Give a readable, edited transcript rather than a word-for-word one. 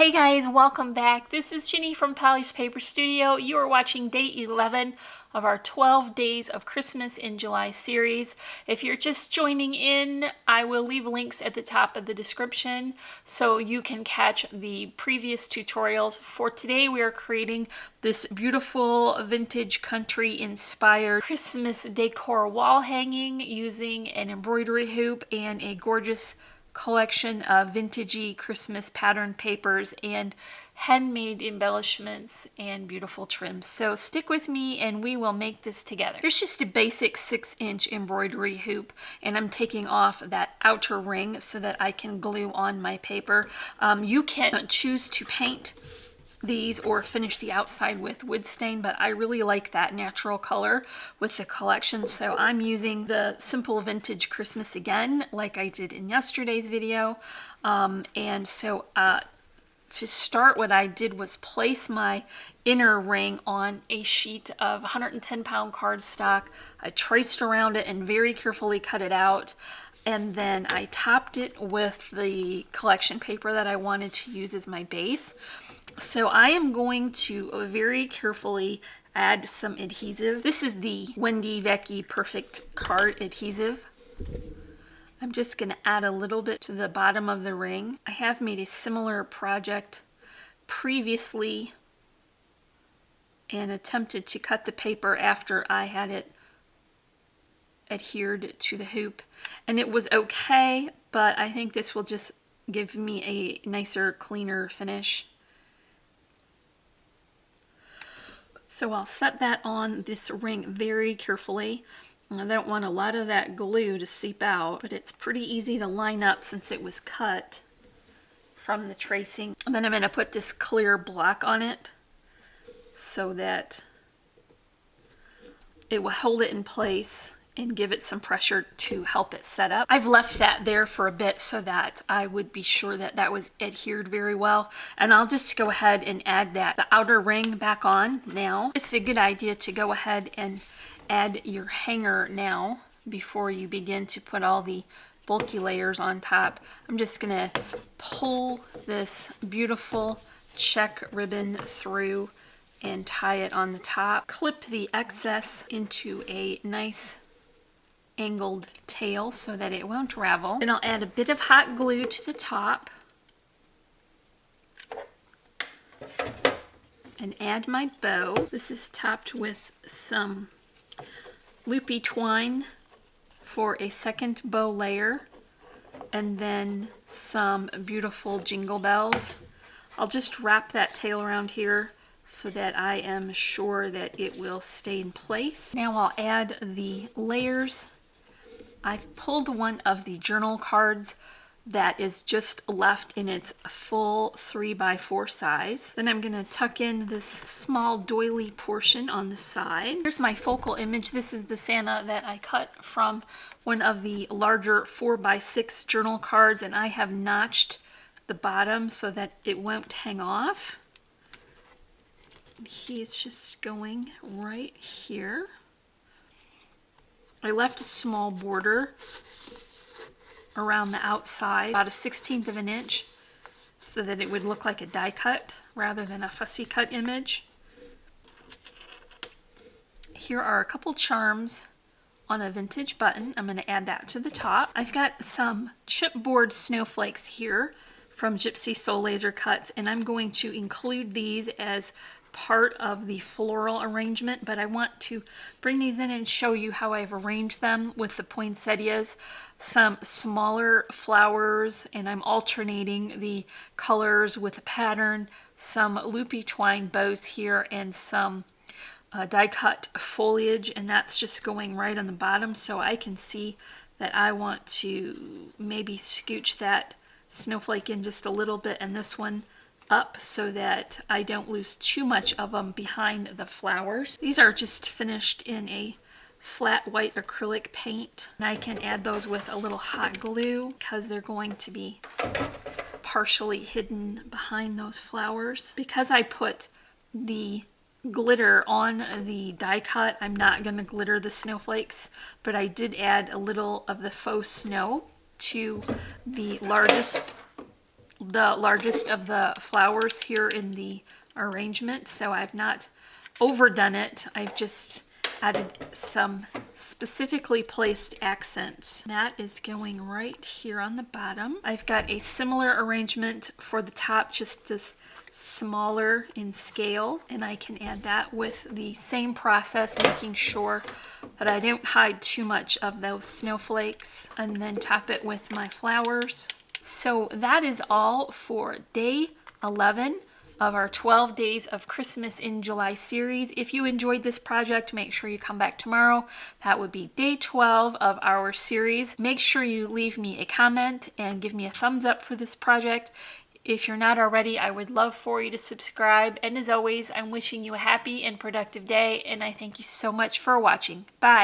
Hey guys, welcome back. This is Ginny from Polly's Paper Studio. You are watching day 11 of our 12 Days of Christmas in July series. If you're just joining in, I will leave links at the top of the description so you can catch the previous tutorials. For today, we are creating this beautiful vintage country inspired Christmas decor wall hanging using an embroidery hoop and a gorgeous collection of vintagey Christmas pattern papers and handmade embellishments and beautiful trims. So stick with me and we will make this together. Here's just a basic 6-inch embroidery hoop, and I'm taking off that outer ring so that I can glue on my paper. You can choose to paint these or finish the outside with wood stain, but I really like that natural color with the collection, so I'm using the simple vintage Christmas again like I did in yesterday's video. And so to start, what I did was place my inner ring on a sheet of 110-pound cardstock. I traced around it and very carefully cut it out, and then I topped it with the collection paper that I wanted to use as my base. So I am going to very carefully add some adhesive. This is the Wendy Vecchi Perfect Card Adhesive. I'm just going to add a little bit to the bottom of the ring. I have made a similar project previously and attempted to cut the paper after I had it adhered to the hoop, and it was okay, but I think this will just give me a nicer, cleaner finish. So I'll set that on this ring very carefully. I don't want a lot of that glue to seep out, but it's pretty easy to line up since it was cut from the tracing. And then I'm going to put this clear block on it so that it will hold it in place and give it some pressure to help it set up. I've left that there for a bit so that I would be sure that that was adhered very well. And I'll just go ahead and add the outer ring back on now. It's a good idea to go ahead and add your hanger now before you begin to put all the bulky layers on top. I'm just gonna pull this beautiful check ribbon through and tie it on the top. Clip the excess into a nice angled tail so that it won't ravel. Then I'll add a bit of hot glue to the top and add my bow. This is topped with some loopy twine for a second bow layer, and then some beautiful jingle bells. I'll just wrap that tail around here so that I am sure that it will stay in place. Now I'll add the layers. I've pulled one of the journal cards that is just left in its full 3x4 size. Then I'm going to tuck in this small doily portion on the side. Here's my focal image. This is the Santa that I cut from one of the larger 4x6 journal cards, and I have notched the bottom so that it won't hang off. He's just going right here. I left a small border around the outside, about a 1/16 of an inch, so that it would look like a die cut rather than a fussy cut image. Here are a couple charms on a vintage button. I'm going to add that to the top. I've got some chipboard snowflakes here from Gypsy Soul Laser Cuts, and I'm going to include these as part of the floral arrangement, but I want to bring these in and show you how I've arranged them with the poinsettias, some smaller flowers, and I'm alternating the colors with a pattern, some loopy twine bows here, and some die cut foliage, and that's just going right on the bottom, so I can see that I want to maybe scooch that snowflake in just a little bit and this one up so that I don't lose too much of them behind the flowers. These are just finished in a flat white acrylic paint, and I can add those with a little hot glue because they're going to be partially hidden behind those flowers. Because I put the glitter on the die cut, I'm not going to glitter the snowflakes, but I did add a little of the faux snow to the largest the largest of the flowers here in the arrangement, so I've not overdone it. I've just added some specifically placed accents. That is going right here on the bottom. I've got a similar arrangement for the top, just as smaller in scale, and I can add that with the same process, making sure that I don't hide too much of those snowflakes, and then top it with my flowers. So that is all for day 11 of our 12 Days of Christmas in July series. If you enjoyed this project, make sure you come back tomorrow. That would be day 12 of our series. Make sure you leave me a comment and give me a thumbs up for this project. If you're not already, I would love for you to subscribe. And as always, I'm wishing you a happy and productive day, and I thank you so much for watching. Bye.